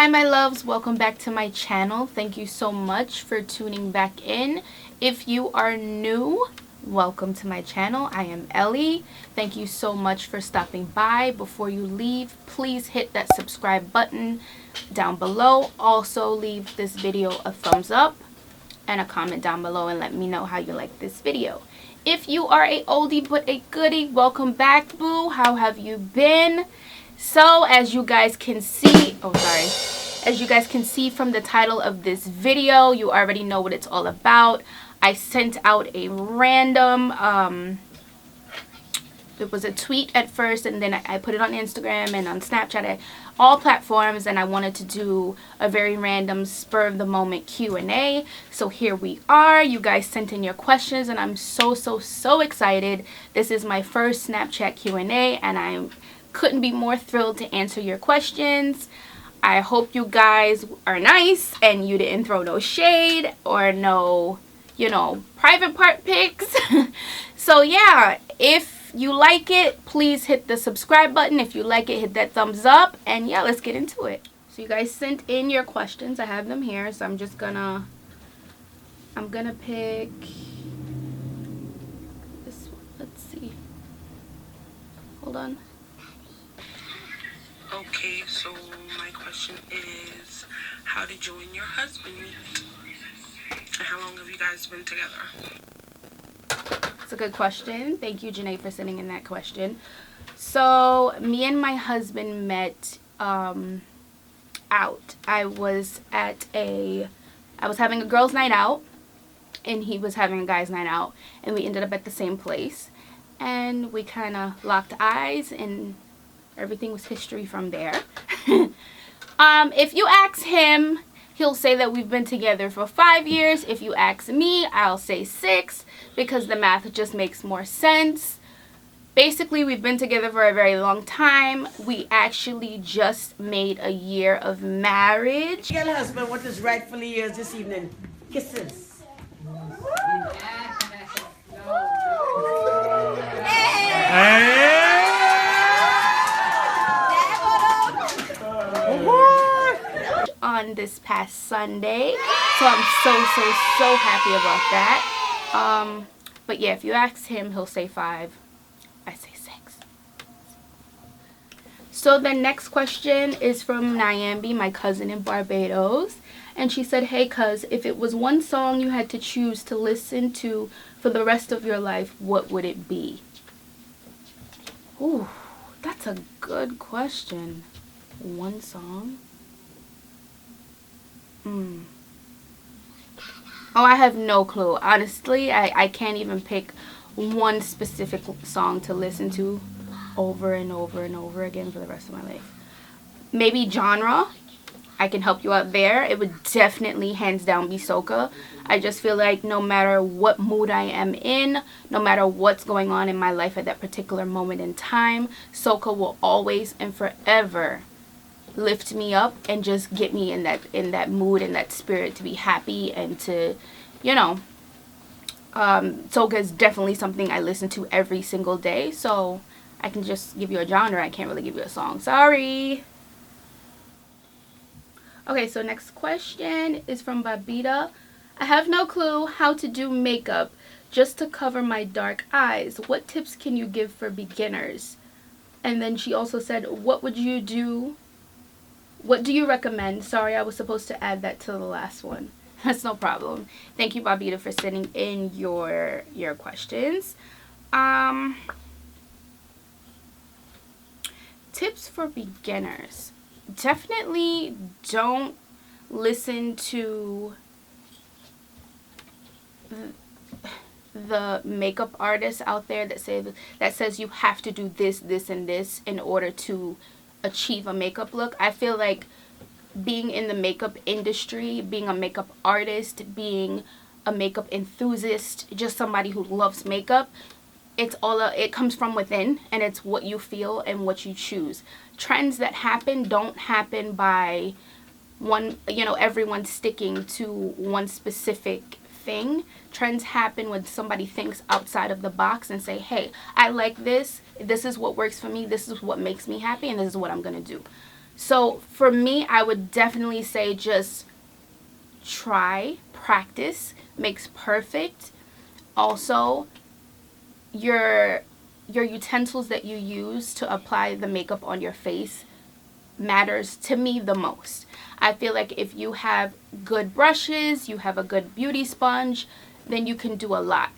Hi my loves, welcome back to my channel. Thank you so much for tuning back in. If you are new, welcome to my channel. I am Ellie. Thank you so much for stopping by. Before you leave, please hit that subscribe button down below. Also leave this video a thumbs up and a comment down below and let me know how you like this video. If you are a oldie but a goodie, welcome back, boo. How have you been? So as you guys can see, as you guys can see from the title of this video, you already know what it's all about. I sent out a random, it was a tweet at first, and then I put it on Instagram and on Snapchat, all platforms, and I wanted to do a very random spur of the moment Q&A. So here we are. You guys sent in your questions and I'm so excited. This is my first Snapchat Q&A and I couldn't be more thrilled to answer your questions. I hope you guys are nice and you didn't throw no shade or no, private part pics. So yeah, if you like it, please hit the subscribe button. If you like it, hit that thumbs up. And yeah, let's get into it. So you guys sent in your questions. I have them here. So I'm gonna pick this one. Let's see. Hold on. Okay, so my question is, how did you and your husband meet? And how long have you guys been together? That's a good question. Thank you, Janae, for sending in that question. So me and my husband met out. I was having a girls' night out and he was having a guys' night out, and we ended up at the same place and we kind of locked eyes and everything was history from there. If you ask him, he'll say that we've been together for 5 years. If you ask me, I'll say 6 because the math just makes more sense. Basically, we've been together for a very long time. We actually just made a year of marriage. Tell husband what is rightfully yours this evening. Kisses. On this past Sunday, so I'm so happy about that. But yeah, if you ask him, he'll say 5. I say 6. So the next question is from Nyambi, my cousin in Barbados, and she said, "Hey cuz, if it was one song you had to choose to listen to for the rest of your life, what would it be?" Ooh, that's a good question. One song? Oh, I have no clue. Honestly, I can't even pick one specific song to listen to over and over and over again for the rest of my life. Maybe genre. I can help you out there. It would definitely, hands down, be soca. I just feel like no matter what mood I am in, no matter what's going on in my life at that particular moment in time, soca will always and forever lift me up and just get me in that mood and that spirit to be happy and to, soca is definitely something I listen to every single day. So I can just give you a genre. I can't really give you a song. Sorry. Okay, so next question is from Babita. "I have no clue how to do makeup just to cover my dark eyes. What tips can you give for beginners?" And then she also said, What do you recommend? Sorry, I was supposed to add that to the last one. That's no problem. Thank you, Babita, for sending in your questions. Tips for beginners. Definitely don't listen to the makeup artists out there that says you have to do this, and this in order to achieve a makeup look. I feel like being in the makeup industry, being a makeup artist, being a makeup enthusiast, just somebody who loves makeup, it comes from within, and it's what you feel and what you choose. Trends that happen don't happen by everyone sticking to one specific thing. Trends happen when somebody thinks outside of the box and say, hey, I like this. This is what works for me. This is what makes me happy. And this is what I'm going to do. So for me, I would definitely say just try, practice makes perfect. Also, your utensils that you use to apply the makeup on your face matters to me the most. I feel like if you have good brushes, you have a good beauty sponge, then you can do a lot.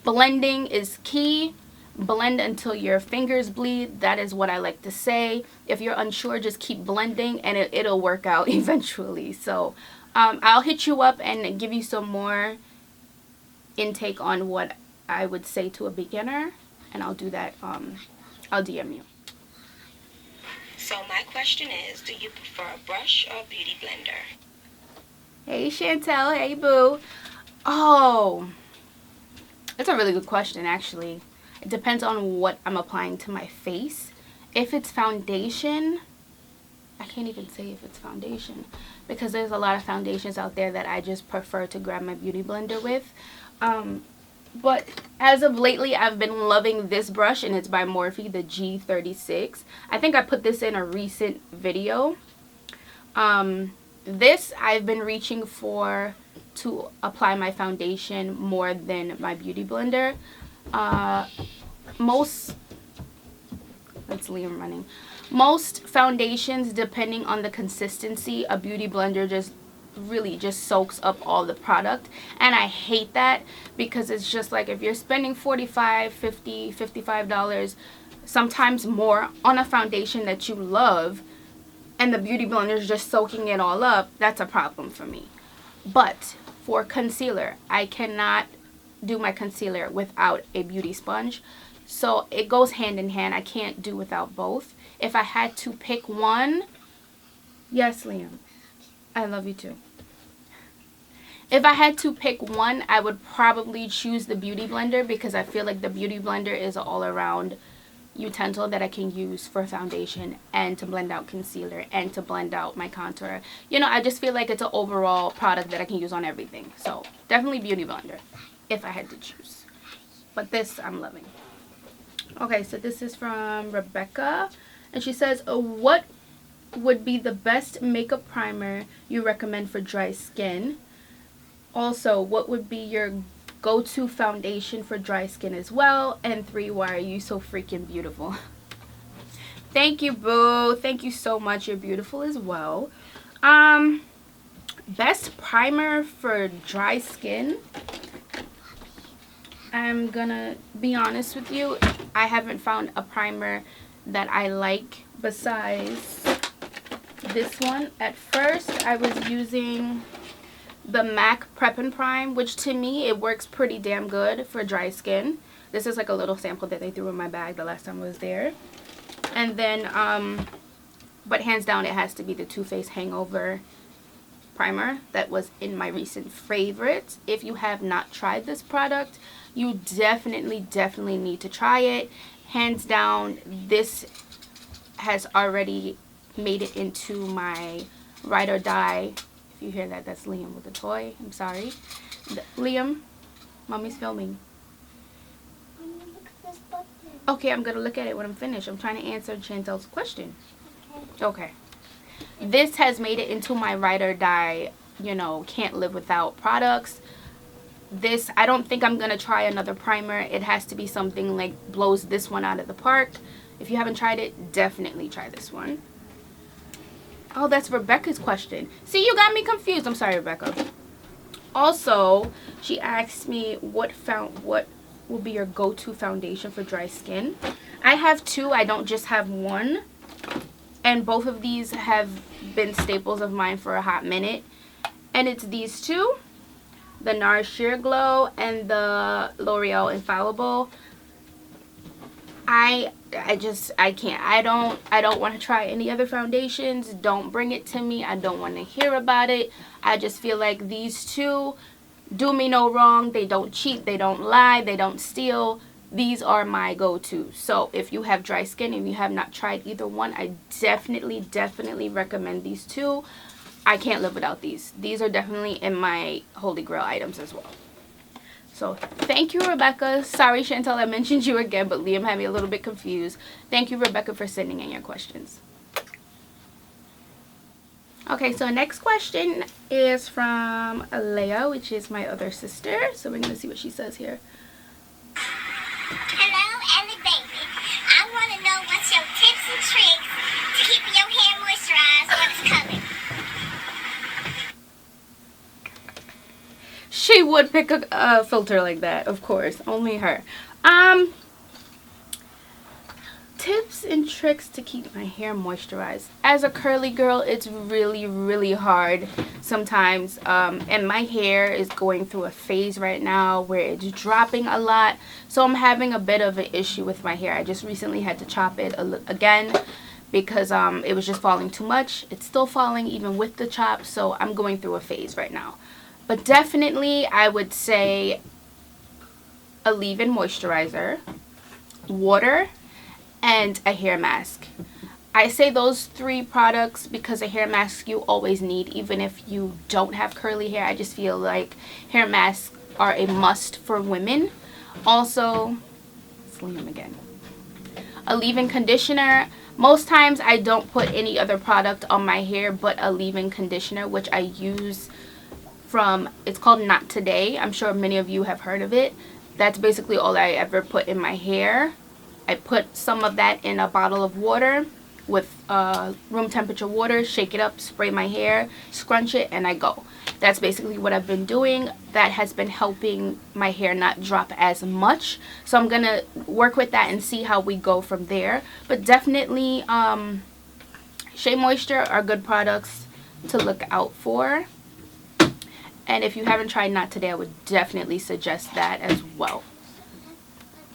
Blending is key. Blend until your fingers bleed. That is what I like to say. If you're unsure, just keep blending and it'll work out eventually. So I'll hit you up and give you some more intake on what I would say to a beginner, and I'll do that. I'll DM you. So my question is, do you prefer a brush or a beauty blender? Hey Chantel, hey boo. Oh, that's a really good question actually. It depends on what I'm applying to my face. If it's foundation, I can't even say if it's foundation because there's a lot of foundations out there that I just prefer to grab my beauty blender with. But as of lately, I've been loving this brush, and it's by Morphe, the G36. I think I put this in a recent video. This I've been reaching for to apply my foundation more than my beauty blender. Most foundations, depending on the consistency, a beauty blender just really just soaks up all the product, and I hate that because it's just like if you're spending $45, $50, $55, sometimes more on a foundation that you love and the beauty blender is just soaking it all up, that's a problem for me. But for concealer, I cannot do my concealer without a beauty sponge, so it goes hand in hand. I can't do without both. If I had to pick one, yes Liam, I love you too. If I had to pick one, I would probably choose the beauty blender because I feel like the beauty blender is an all-around utensil that I can use for foundation and to blend out concealer and to blend out my contour. You know, I just feel like it's an overall product that I can use on everything. So definitely beauty blender if I had to choose. But this I'm loving. Okay, so this is from Rebecca, and she says, what would be the best makeup primer you recommend for dry skin? Also, what would be your go-to foundation for dry skin as well? And 3, why are you so freaking beautiful? Thank you, boo. Thank you so much. You're beautiful as well. Best primer for dry skin. I'm gonna be honest with you. I haven't found a primer that I like besides this one. At first, I was using the MAC Prep and Prime, which to me it works pretty damn good for dry skin. This is like a little sample that they threw in my bag the last time I was there. And then but hands down it has to be the Too Faced Hangover primer that was in my recent favorites. If you have not tried this product, you definitely need to try it. Hands down, this has already made it into my ride or die. You hear that? That's Liam with a toy. I'm sorry. Liam, mommy's filming. Okay, I'm gonna look at it when I'm finished. I'm trying to answer Chantel's question. Okay. This has made it into my ride or die, you know, can't live without products. This, I don't think I'm gonna try another primer. It has to be something like blows this one out of the park. If you haven't tried it, definitely try this one. Oh, that's Rebecca's question. See, you got me confused. I'm sorry, Rebecca. Also, she asked me what will be your go-to foundation for dry skin. I have 2. I don't just have one. And both of these have been staples of mine for a hot minute. And it's these 2. The NARS Sheer Glow and the L'Oreal Infallible. I can't. I don't want to try any other foundations. Don't bring it to me. I don't want to hear about it. I just feel like these 2 do me no wrong. They don't cheat. They don't lie. They don't steal. These are my go-to. So if you have dry skin and you have not tried either one, I definitely recommend these 2. I can't live without these. These are definitely in my holy grail items as well. So thank you, Rebecca. Sorry, Chantel, I mentioned you again, but Liam had me a little bit confused. Thank you, Rebecca, for sending in your questions. Okay, so next question is from Leia, which is my other sister. So we're going to see what she says here. Hello, Ellie baby. I want to know what's your tips and tricks to keep your hair moisturized when it's coming. She would pick a filter like that, of course. Only her. Tips and tricks to keep my hair moisturized. As a curly girl, it's really, really hard sometimes. And my hair is going through a phase right now where it's dropping a lot. So I'm having a bit of an issue with my hair. I just recently had to chop it again because it was just falling too much. It's still falling even with the chop. So I'm going through a phase right now. But definitely, I would say a leave-in moisturizer, water, and a hair mask. I say those 3 products because a hair mask you always need, even if you don't have curly hair. I just feel like hair masks are a must for women. Also, let's leave them again. A leave-in conditioner. Most times I don't put any other product on my hair but a leave-in conditioner, which I use from, it's called Not Today. I'm sure many of you have heard of it. That's basically all I ever put in my hair. I put some of that in a bottle of water with room temperature water, shake it up, spray my hair, scrunch it, and I go. That's basically what I've been doing. That has been helping my hair not drop as much. So I'm going to work with that and see how we go from there. But definitely Shea Moisture are good products to look out for. And if you haven't tried Not Today, I would definitely suggest that as well.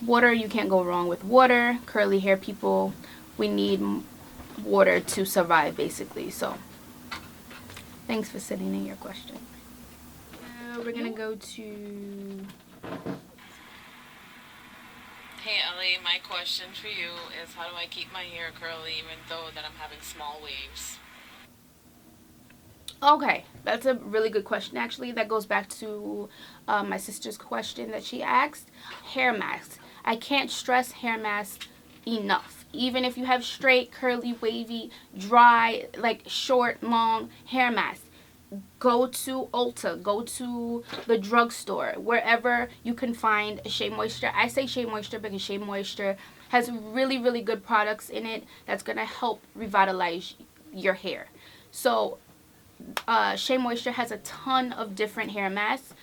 Water, you can't go wrong with water. Curly hair people, we need water to survive basically. So thanks for sending in your question. We're gonna go to Hey Ellie, my question for you is how do I keep my hair curly even though that I'm having small waves? Okay, that's a really good question actually. That goes back to my sister's question that she asked. Hair masks. I can't stress hair masks enough. Even if you have straight, curly, wavy, dry, like short, long hair masks, go to Ulta, go to the drugstore, wherever you can find Shea Moisture. I say Shea Moisture because Shea Moisture has really, really good products in it that's going to help revitalize your hair. So Shea Moisture has a ton of different hair masks.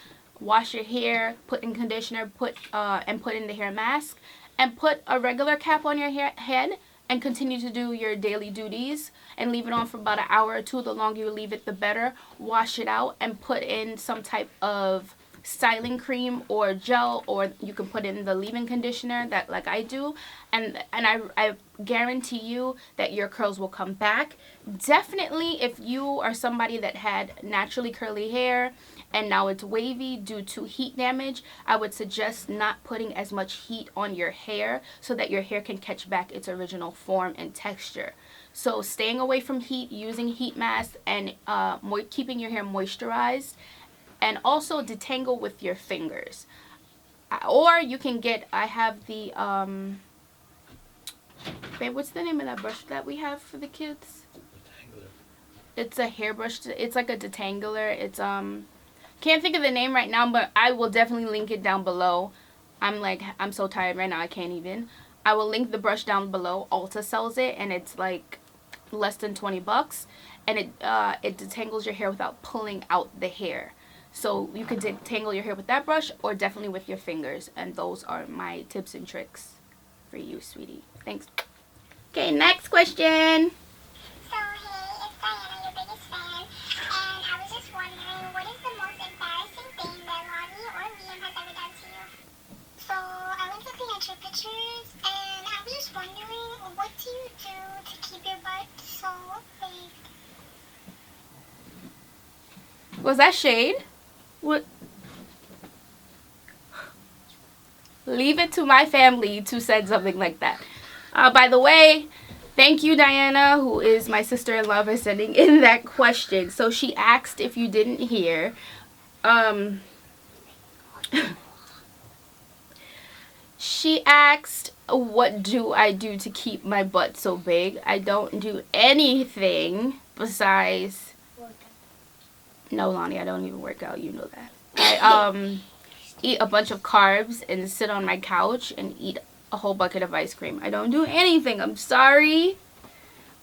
Wash your hair, put in conditioner, put in the hair mask, and put a regular cap on your head and continue to do your daily duties and leave it on for about an hour or 2. The longer you leave it, the better. Wash it out and put in some type of styling cream or gel, or you can put in the leave-in conditioner that like I do, and I guarantee you that your curls will come back. Definitely if you are somebody that had naturally curly hair and now it's wavy due to heat damage, I would suggest not putting as much heat on your hair so that your hair can catch back its original form and texture. So staying away from heat, using heat masks, and keeping your hair moisturized, and also detangle with your fingers. Or you can get, I have the, babe, what's the name of that brush that we have for the kids? Detangler. It's a hairbrush, it's like a detangler. It's, can't think of the name right now, but I will definitely link it down below. I'm so tired right now, I can't even. I will link the brush down below. Ulta sells it, and it's like less than 20 bucks. And it detangles your hair without pulling out the hair. So you can detangle your hair with that brush or definitely with your fingers. And those are my tips and tricks for you, sweetie. Thanks. Okay, next question. So, hey, it's Diana, your biggest fan. And I was just wondering, what is the most embarrassing thing that Lonnie or Liam has ever done to you? So, I was looking at your pictures, and I was just wondering, what do you do to keep your butt so big? Was that shade? What? Leave it to my family to say something like that. By the way, thank you, Diana, who is my sister-in-law, for sending in that question. So she asked, if you didn't hear, she asked, what do I do to keep my butt so big? I don't do anything besides No, Lonnie, I don't even work out. You know that. I eat a bunch of carbs and sit on my couch and eat a whole bucket of ice cream. I don't do anything. I'm sorry.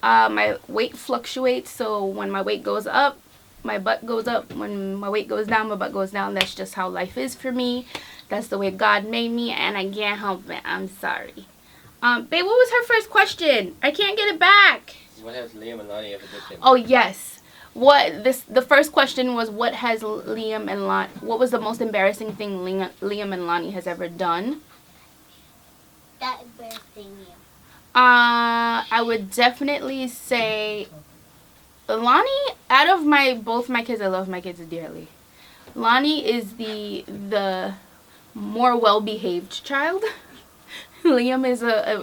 My weight fluctuates, so when my weight goes up, my butt goes up. When my weight goes down, my butt goes down. That's just how life is for me. That's the way God made me, and I can't help it. I'm sorry. Babe, what was her first question? I can't get it back. What has Liam and Lonnie ever done? Oh, yes. The first question was, what has Liam and Lonnie, what was the most embarrassing thing Liam and Lonnie has ever done? That embarrassing you. I would definitely say Lonnie, out of both my kids, I love my kids dearly. Lonnie is the more well-behaved child. Liam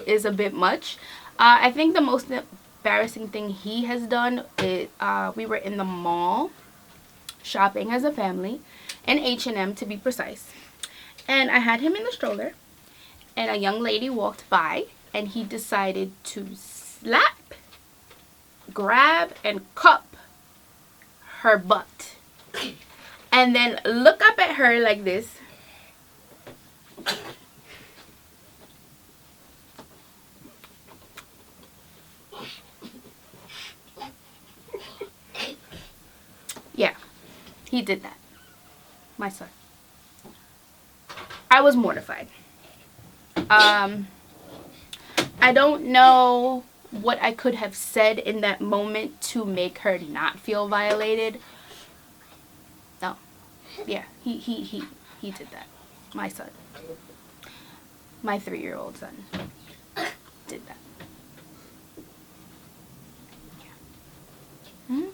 is a bit much. I think the most embarrassing thing he has done is we were in the mall shopping as a family, in H&M to be precise, and I had him in the stroller, and a young lady walked by, and he decided to slap, grab, and cup her butt, and then look up at her like this. Yeah, he did that. My son. I was mortified. I don't know what I could have said in that moment to make her not feel violated. No. Yeah, he did that. My son. My 3-year-old son did that. Yeah.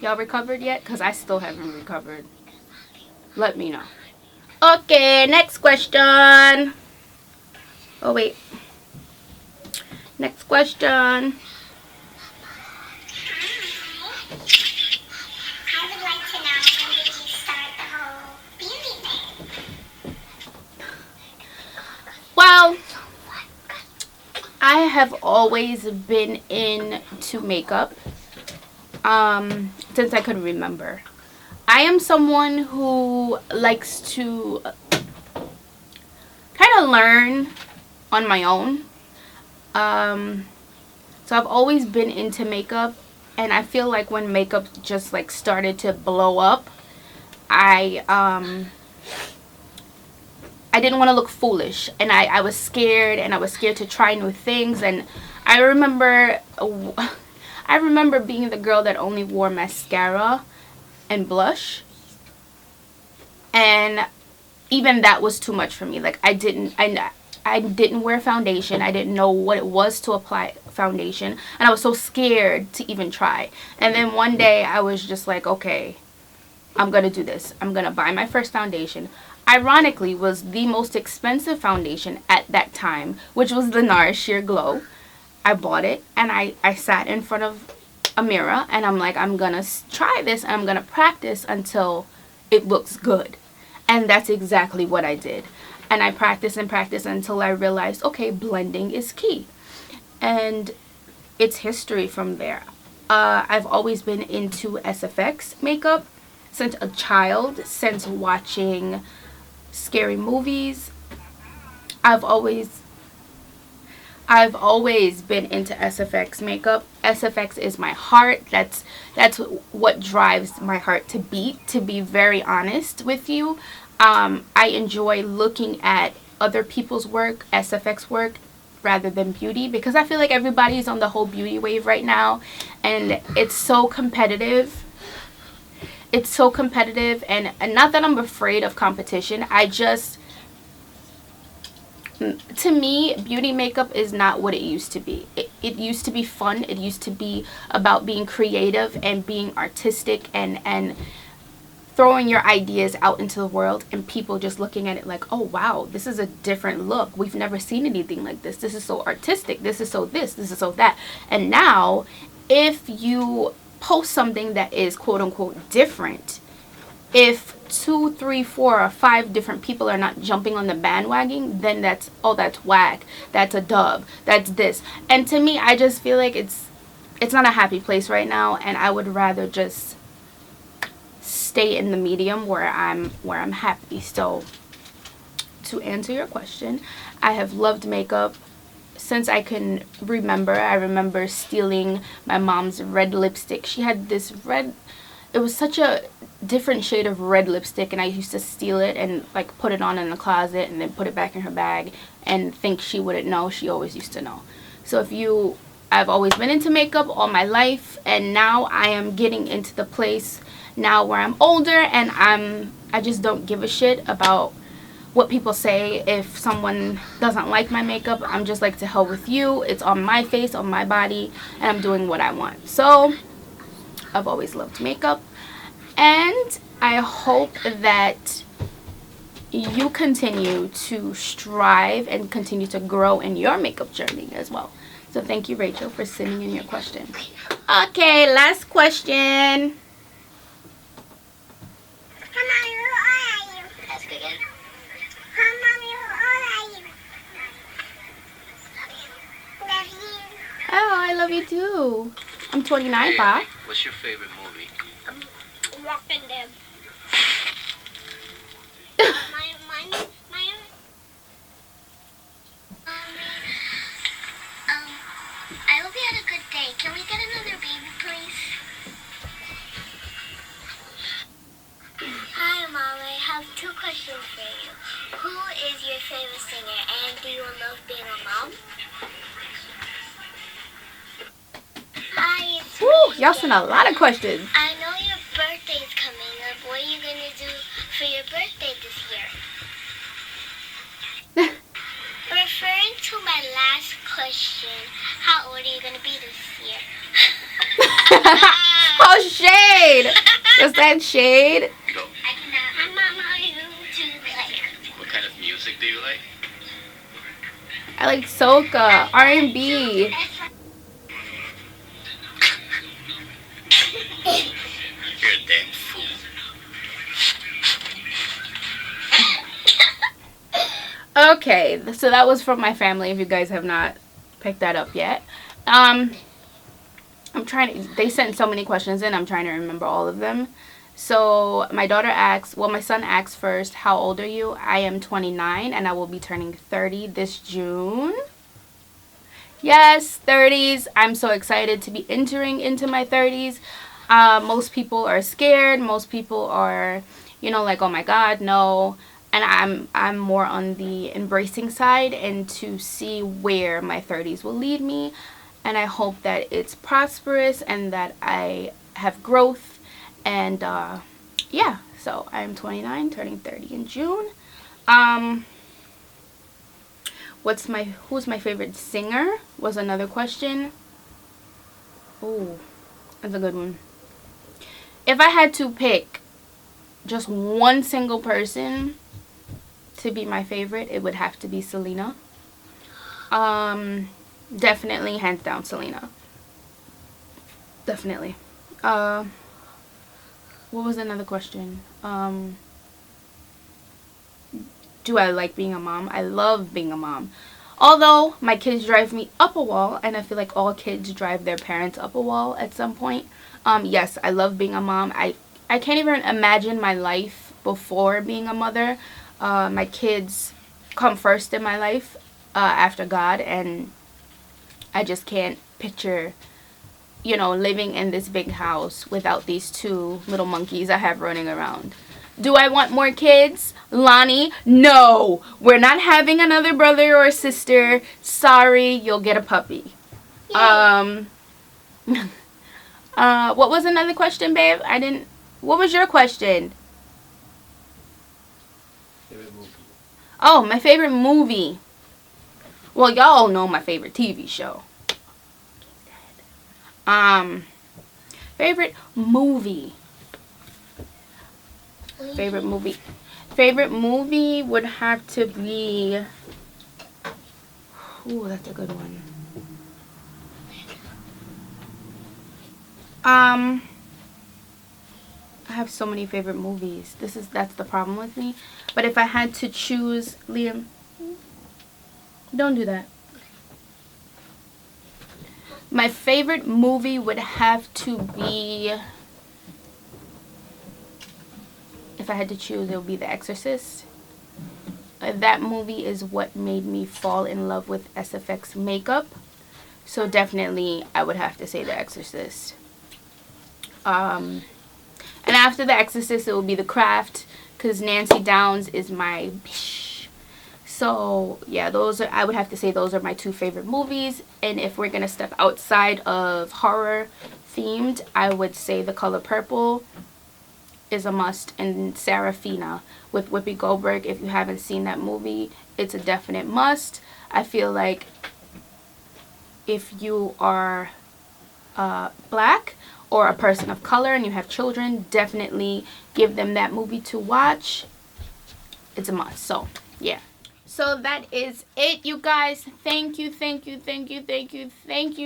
Y'all recovered yet? Because I still haven't recovered. Let me know. Okay, next question. Oh, wait. Next question. I would like to know, when did you start the whole beauty thing? Well, I have always been into makeup since I could remember. I am someone who likes to kind of learn on my own. So I've always been into makeup, and I feel like when makeup just like started to blow up, I didn't want to look foolish, and I was scared, and I was scared to try new things. And I remember being the girl that only wore mascara and blush, and even that was too much for me. Like I didn't wear foundation. I didn't know what it was to apply foundation, and I was so scared to even try. And then one day I was just like, okay, I'm gonna do this. I'm gonna buy my first foundation. Ironically, was the most expensive foundation at that time, which was the NARS Sheer Glow. I bought it, and I sat in front of a mirror, and I'm like, I'm gonna try this, and I'm gonna practice until it looks good. And that's exactly what I did. And I practiced and practiced until I realized, okay, blending is key. And it's history from there. I've always been into SFX makeup since a child, since watching scary movies. I've always been into SFX makeup. SFX is my heart. That's what drives my heart to beat, to be very honest with you. I enjoy looking at other people's work, SFX work, rather than beauty, because I feel like everybody's on the whole beauty wave right now, and it's so competitive. It's so competitive, and not that I'm afraid of competition. To me, beauty makeup is not what it used to be. It used to be fun. It used to be about being creative and being artistic and throwing your ideas out into the world, and people just looking at it like, oh wow, this is a different look. We've never seen anything like this. This is so artistic. This is so this is so that. And now, if you post something that is quote unquote different, if 2, 3, 4, or 5 different people are not jumping on the bandwagon, then that's whack, that's a dub, that's this. And to me, I just feel like it's not a happy place right now, and I would rather just stay in the medium where I'm happy. So to answer your question, I have loved makeup since I can remember. I remember stealing my mom's red lipstick. She had this red, it was such a different shade of red lipstick, and I used to steal it and like put it on in the closet and then put it back in her bag and think she wouldn't know. She always used to know. So I've always been into makeup all my life, and now I am getting into the place now where I'm older, and I just don't give a shit about what people say. If someone doesn't like my makeup, I'm just like, to hell with you. It's on my face, on my body, and I'm doing what I want. So I've always loved makeup, and I hope that you continue to strive and continue to grow in your makeup journey as well. So thank you, Rachel, for sending in your question. Okay, last question. Hi, Mommy, who are you? Ask again. Hi, Mommy, who are you? Love you. Oh, I love you too. I'm 29, Pa. What's your favorite movie? Walking them. I hope you had a good day. Can we get another baby, please? Hi, Mom. I have 2 questions for you. Who is your favorite singer, and do you love being a mom? Hi, it's Woo, me y'all sent a lot of questions. I know your birthday's coming up. What are you going to do for your birthday this year? Referring to my last question, how old are you going to be this year? Oh, shade. Was that shade? Go. I cannot. Mama, you do like. What kind of music do you like? I like soca, R&B. You're a damn fool. Okay, so that was from my family, if you guys have not picked that up yet. I'm trying to, they sent so many questions in, I'm trying to remember all of them. So my daughter asks, well, my son asks first, how old are you? I am 29, and I will be turning 30 this June. Yes, 30s. I'm so excited to be entering into my 30s. Most people are scared. Most people are, like, oh my God, no. And I'm more on the embracing side, and to see where my 30s will lead me. And I hope that it's prosperous and that I have growth. And yeah, so I'm 29, turning 30 in June. Who's my favorite singer was another question. Oh, that's a good one. If I had to pick just one single person to be my favorite, it would have to be Selena. Definitely, hands down, Selena. Definitely. What was another question? Do I like being a mom? I love being a mom. Although my kids drive me up a wall, and I feel like all kids drive their parents up a wall at some point. Yes, I love being a mom. I can't even imagine my life before being a mother. My kids come first in my life after God, and I just can't picture, living in this big house without these 2 little monkeys I have running around. Do I want more kids? Lonnie, no. We're not having another brother or sister. Sorry, you'll get a puppy. What was another question, babe? What was your question? Favorite movie? Oh, my favorite movie. Well, y'all know my favorite TV show. Favorite movie. Favorite movie. Favorite movie would have to be... Ooh, that's a good one. I have so many favorite movies. That's the problem with me. But if I had to choose, Liam, don't do that. My favorite movie would have to be, if I had to choose, it would be The Exorcist. That movie is what made me fall in love with SFX makeup. So definitely I would have to say The Exorcist. And after The Exorcist, it will be The Craft, because Nancy Downs is my bish. So yeah, those are, I would have to say those are my two favorite movies. And if we're gonna step outside of horror themed, I would say The Color Purple is a must, and Sarafina with Whoopi Goldberg. If you haven't seen that movie, it's a definite must. I feel like if you are black or a person of color and you have children, definitely give them that movie to watch. It's a must. So yeah, so that is it, you guys. Thank you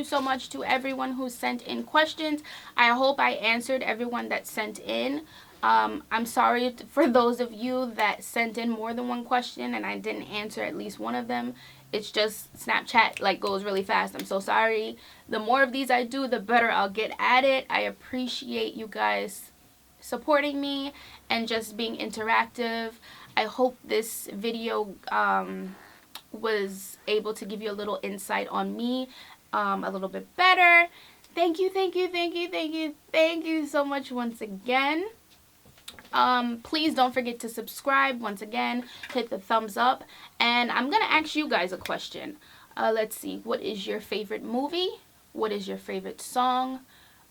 so much to everyone who sent in questions. I hope I answered everyone that sent in. I'm sorry for those of you that sent in more than one question and I didn't answer at least one of them. It's just Snapchat like goes really fast. I'm so sorry. The more of these I do, the better I'll get at it. I appreciate you guys supporting me and just being interactive. I hope this video was able to give you a little insight on me a little bit better. Thank you so much once again. Please don't forget to subscribe. Once again, hit the thumbs up. And I'm going to ask you guys a question. Let's see. What is your favorite movie? What is your favorite song?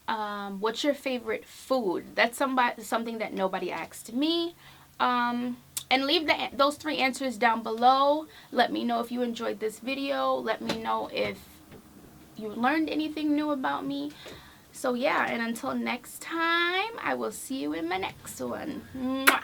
What's your favorite food? That's something that nobody asked me. And leave those 3 answers down below. Let me know if you enjoyed this video. Let me know if you learned anything new about me. So yeah, and until next time, I will see you in my next one. Mwah.